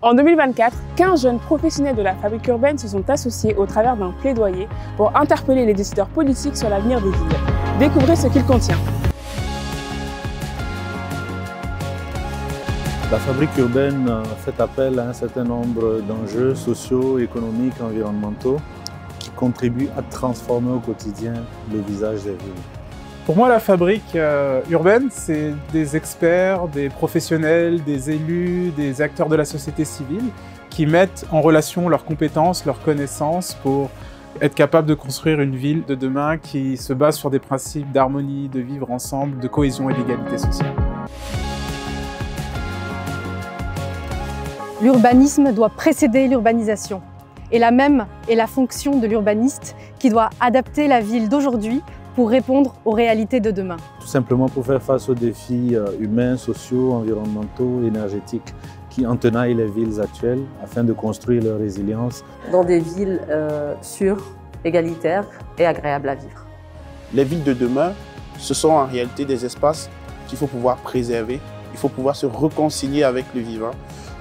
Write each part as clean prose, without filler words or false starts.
En 2024, 15 jeunes professionnels de la fabrique urbaine se sont associés au travers d'un plaidoyer pour interpeller les décideurs politiques sur l'avenir des villes. Découvrez ce qu'il contient. La fabrique urbaine fait appel à un certain nombre d'enjeux sociaux, économiques, environnementaux qui contribuent à transformer au quotidien le visage des villes. Pour moi, la fabrique urbaine, c'est des experts, des professionnels, des élus, des acteurs de la société civile qui mettent en relation leurs compétences, leurs connaissances pour être capables de construire une ville de demain qui se base sur des principes d'harmonie, de vivre ensemble, de cohésion et d'égalité sociale. L'urbanisme doit précéder l'urbanisation. Et la même est la fonction de l'urbaniste qui doit adapter la ville d'aujourd'hui pour répondre aux réalités de demain. Tout simplement pour faire face aux défis humains, sociaux, environnementaux, énergétiques qui entenaillent les villes actuelles afin de construire leur résilience. Dans des villes sûres, égalitaires et agréables à vivre. Les villes de demain, ce sont en réalité des espaces qu'il faut pouvoir préserver, il faut pouvoir se réconcilier avec le vivant,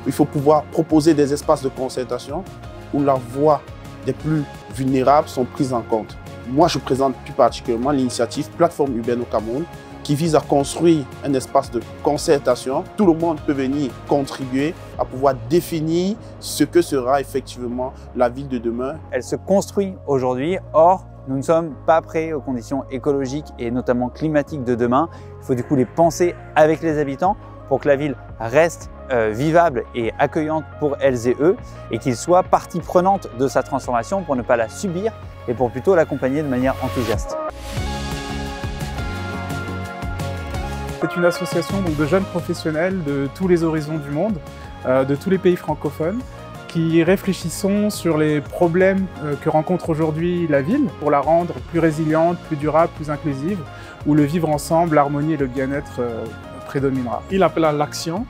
il faut pouvoir proposer des espaces de concertation où la voix des plus vulnérables sont prises en compte. Moi, je présente plus particulièrement l'initiative Plateforme urbaine au Cameroun qui vise à construire un espace de concertation. Tout le monde peut venir contribuer à pouvoir définir ce que sera effectivement la ville de demain. Elle se construit aujourd'hui, or nous ne sommes pas prêts aux conditions écologiques et notamment climatiques de demain. Il faut du coup les penser avec les habitants pour que la ville reste vivable et accueillante pour elles et eux et qu'ils soient partie prenante de sa transformation pour ne pas la subir et pour plutôt l'accompagner de manière enthousiaste. C'est une association de jeunes professionnels de tous les horizons du monde, de tous les pays francophones, qui réfléchissons sur les problèmes que rencontre aujourd'hui la ville pour la rendre plus résiliente, plus durable, plus inclusive, où le vivre ensemble, l'harmonie et le bien-être prédominera. Il appelle à l'action,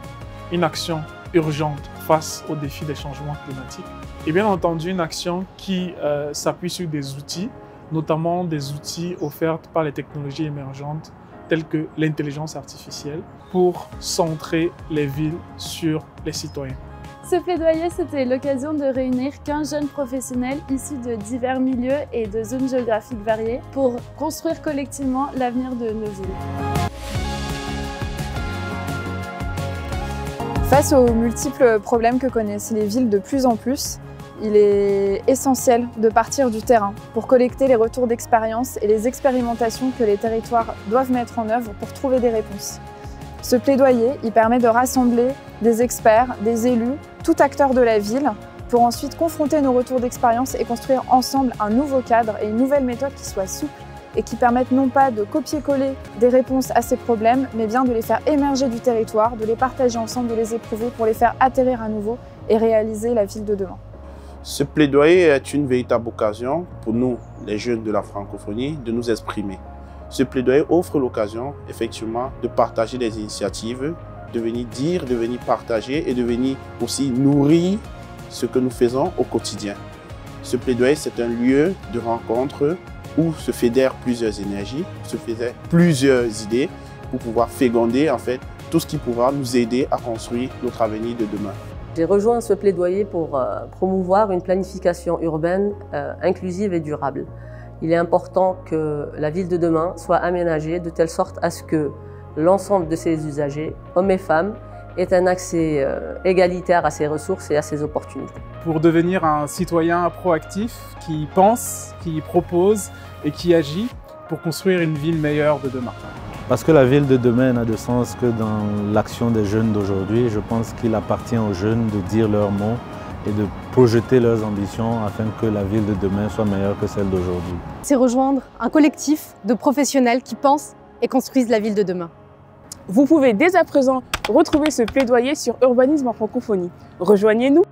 une action urgente face aux défis des changements climatiques. Et bien entendu, une action qui s'appuie sur des outils, notamment des outils offerts par les technologies émergentes telles que l'intelligence artificielle pour centrer les villes sur les citoyens. Ce plaidoyer, c'était l'occasion de réunir 15 jeunes professionnels issus de divers milieux et de zones géographiques variées pour construire collectivement l'avenir de nos villes. Face aux multiples problèmes que connaissent les villes de plus en plus, il est essentiel de partir du terrain pour collecter les retours d'expérience et les expérimentations que les territoires doivent mettre en œuvre pour trouver des réponses. Ce plaidoyer, il permet de rassembler des experts, des élus, tout acteur de la ville pour ensuite confronter nos retours d'expérience et construire ensemble un nouveau cadre et une nouvelle méthode qui soit souple et qui permettent non pas de copier-coller des réponses à ces problèmes, mais bien de les faire émerger du territoire, de les partager ensemble, de les éprouver pour les faire atterrir à nouveau et réaliser la ville de demain. Ce plaidoyer est une véritable occasion pour nous, les jeunes de la francophonie, de nous exprimer. Ce plaidoyer offre l'occasion, effectivement, de partager des initiatives, de venir dire, de venir partager et de venir aussi nourrir ce que nous faisons au quotidien. Ce plaidoyer, c'est un lieu de rencontre où se fédèrent plusieurs énergies, se fédèrent plusieurs idées pour pouvoir féconder en fait tout ce qui pourra nous aider à construire notre avenir de demain. J'ai rejoint ce plaidoyer pour promouvoir une planification urbaine inclusive et durable. Il est important que la ville de demain soit aménagée de telle sorte à ce que l'ensemble de ses usagers, hommes et femmes, aient un accès égalitaire à ses ressources et à ses opportunités. Pour devenir un citoyen proactif qui pense, qui propose et qui agit pour construire une ville meilleure de demain. Parce que la ville de demain n'a de sens que dans l'action des jeunes d'aujourd'hui. Je pense qu'il appartient aux jeunes de dire leurs mots et de projeter leurs ambitions afin que la ville de demain soit meilleure que celle d'aujourd'hui. C'est rejoindre un collectif de professionnels qui pensent et construisent la ville de demain. Vous pouvez dès à présent retrouver ce plaidoyer sur Urbanisme en francophonie. Rejoignez-nous!